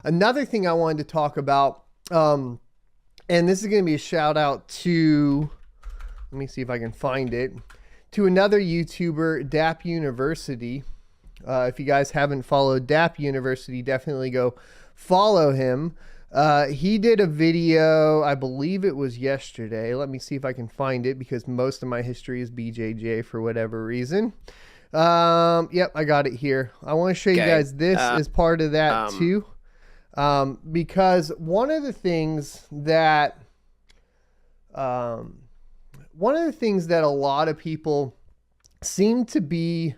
Another thing I wanted to talk about, and this is going to be a shout out to, let me see if I can find it, to another YouTuber, DAPP University. If you guys haven't followed DAPP University, definitely go follow him. He did a video, I believe it was yesterday. Let me see if I can find it because most of my history is BJJ for whatever reason. Yep, I got it here. I want to show you guys this as part of that too. Because one of the things that a lot of people seem to be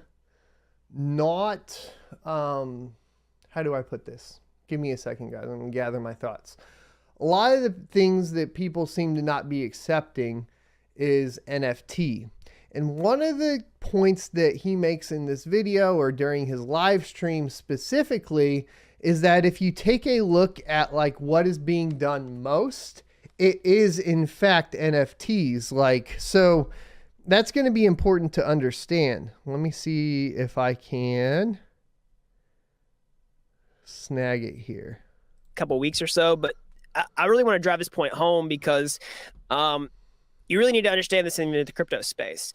not, how do I put this? Give me a second, guys. I'm going to gather my thoughts. A lot of the things that people seem to not be accepting is NFT. And one of the points that he makes in this video or during his live stream specifically is that if you take a look at like what is being done most, it is in fact NFTs. Like, so that's going to be important to understand. Let me see if I can snag it here. Couple weeks or so, but I really want to drive this point home because you really need to understand this in the crypto space.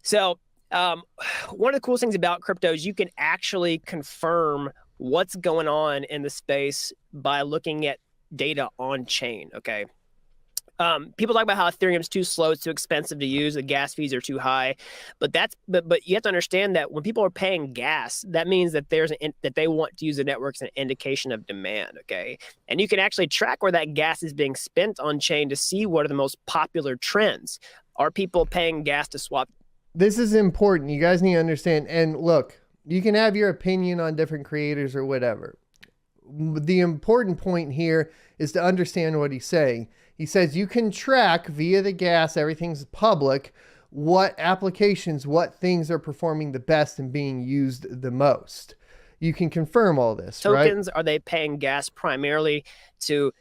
So one of the coolest things about crypto is you can actually confirm what's going on in the space by looking at data on chain. Okay. People talk about how Ethereum is too slow, it's too expensive to use, the gas fees are too high, but you have to understand that when people are paying gas, that means that that they want to use the network as an indication of demand. Okay, and you can actually track where that gas is being spent on chain to see what are the most popular trends. Are people paying gas to swap? This is important. You guys need to understand. And look, you can have your opinion on different creators or whatever. The important point here is to understand what he's saying. He says you can track via the gas, everything's public, what applications, what things are performing the best and being used the most. You can confirm all this, Tokens, right? are they paying gas primarily to,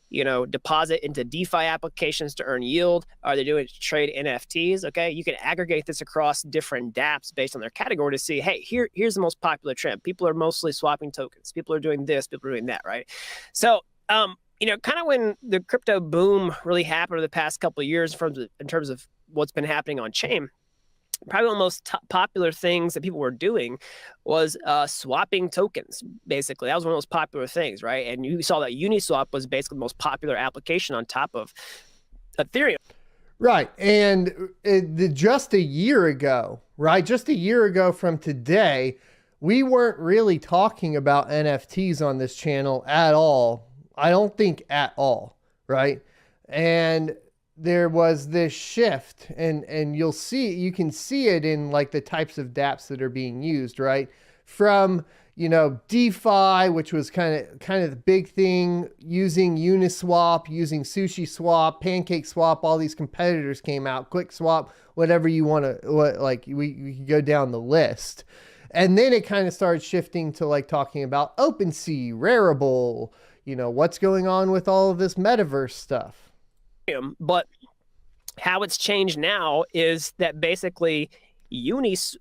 deposit into DeFi applications to earn yield? Are they doing it to trade NFTs? Okay, you can aggregate this across different DApps based on their category to see, hey, here's the most popular trend. People are mostly swapping tokens. People are doing this, people are doing that, right? So, kind of when the crypto boom really happened over the past couple of years in terms of what's been happening on chain, probably one of the most popular things that people were doing was swapping tokens. Basically, that was one of those popular things, right? And you saw that Uniswap was basically the most popular application on top of Ethereum. Right. And just a year ago, right? Just a year ago from today, we weren't really talking about NFTs on this channel at all. I don't think at all, right? And there was this shift, and you can see it in like the types of dApps that are being used, right? From, DeFi, which was kind of the big thing, using Uniswap, using SushiSwap, PancakeSwap, all these competitors came out, QuickSwap, whatever you want to, we could go down the list. And then it kind of started shifting to like talking about OpenSea, Rarible, what's going on with all of this metaverse stuff. But how it's changed now is that basically OpenSea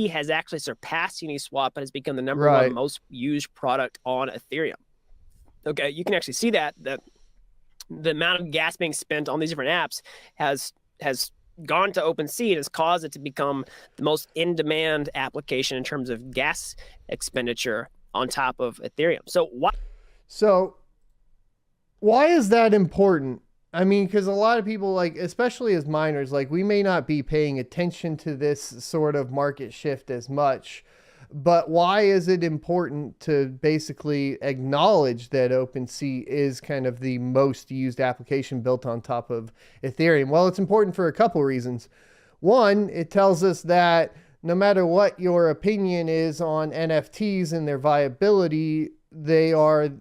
has actually surpassed Uniswap and has become the number one most used product on Ethereum. Okay, you can actually see that the amount of gas being spent on these different apps has gone to OpenSea and has caused it to become the most in-demand application in terms of gas expenditure on top of Ethereum. So why is that important? I mean, because a lot of people, like, especially as miners, like, we may not be paying attention to this sort of market shift as much, but why is it important to basically acknowledge that OpenSea is kind of the most used application built on top of Ethereum? Well, it's important for a couple reasons. One, it tells us that no matter what your opinion is on NFTs and their viability, they are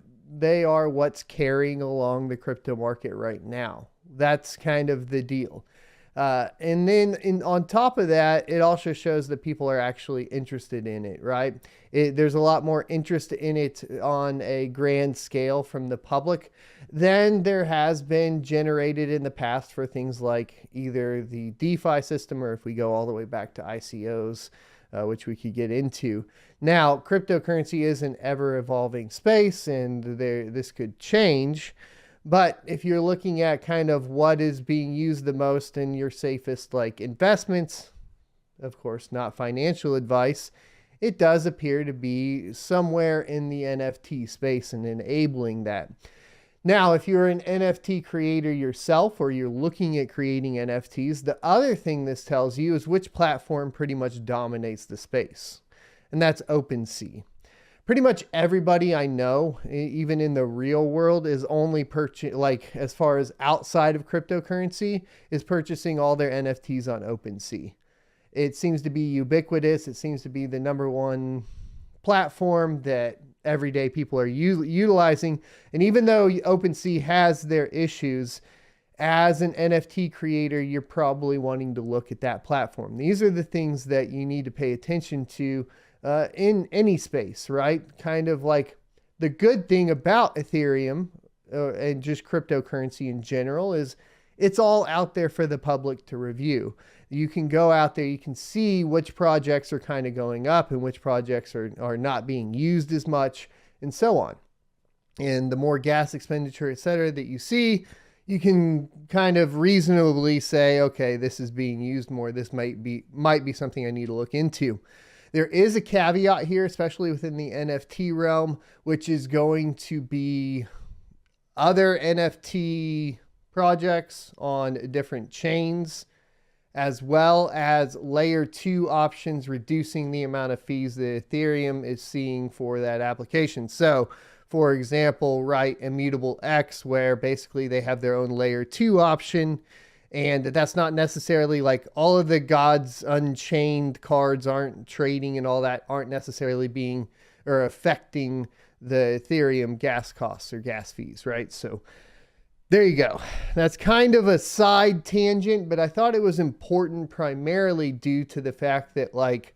what's carrying along the crypto market right now. That's kind of the deal. And then on top of that, it also shows that people are actually interested in it, right? There's a lot more interest in it on a grand scale from the public than there has been generated in the past for things like either the DeFi system, or if we go all the way back to ICOs, which we could get into. Now, cryptocurrency is an ever-evolving space, and this could change. But if you're looking at kind of what is being used the most in your safest like investments, of course, not financial advice, it does appear to be somewhere in the NFT space and enabling that. Now, if you're an NFT creator yourself or you're looking at creating NFTs, the other thing this tells you is which platform pretty much dominates the space. And that's OpenSea. Pretty much everybody I know, even in the real world, is only like as far as outside of cryptocurrency, is purchasing all their NFTs on OpenSea. It seems to be ubiquitous. It seems to be the number one platform that everyday people are utilizing. And even though OpenSea has their issues, as an NFT creator, you're probably wanting to look at that platform. These are the things that you need to pay attention to in any space, right? Kind of like the good thing about Ethereum and just cryptocurrency in general is it's all out there for the public to review. You can go out there, you can see which projects are kind of going up and which projects are not being used as much and so on. And the more gas expenditure, et cetera, that you see, you can kind of reasonably say, okay, this is being used more. This might be something I need to look into. There is a caveat here, especially within the NFT realm, which is going to be other NFT projects on different chains, as well as layer 2 options, reducing the amount of fees that Ethereum is seeing for that application. So, for example, right, Immutable X, where basically they have their own layer 2 option. And that's not necessarily like all of the Gods Unchained cards aren't trading and all that aren't necessarily being or affecting the Ethereum gas costs or gas fees, right? So there you go. That's kind of a side tangent, but I thought it was important primarily due to the fact that like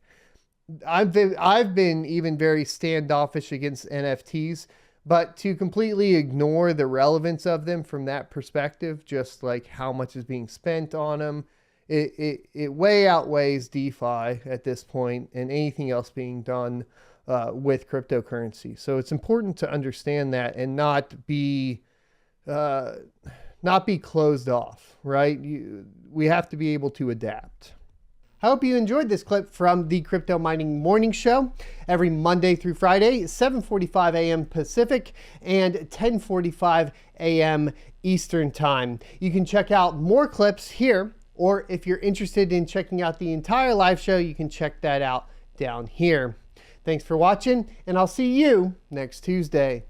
I've been even very standoffish against NFTs. But to completely ignore the relevance of them from that perspective, just like how much is being spent on them, it way outweighs DeFi at this point and anything else being done with cryptocurrency. So it's important to understand that and not be closed off, right? We have to be able to adapt. I hope you enjoyed this clip from the Crypto Mining Morning Show every Monday through Friday, 7:45 a.m. Pacific and 10:45 a.m. Eastern Time. You can check out more clips here, or if you're interested in checking out the entire live show, you can check that out down here. Thanks for watching, and I'll see you next Tuesday.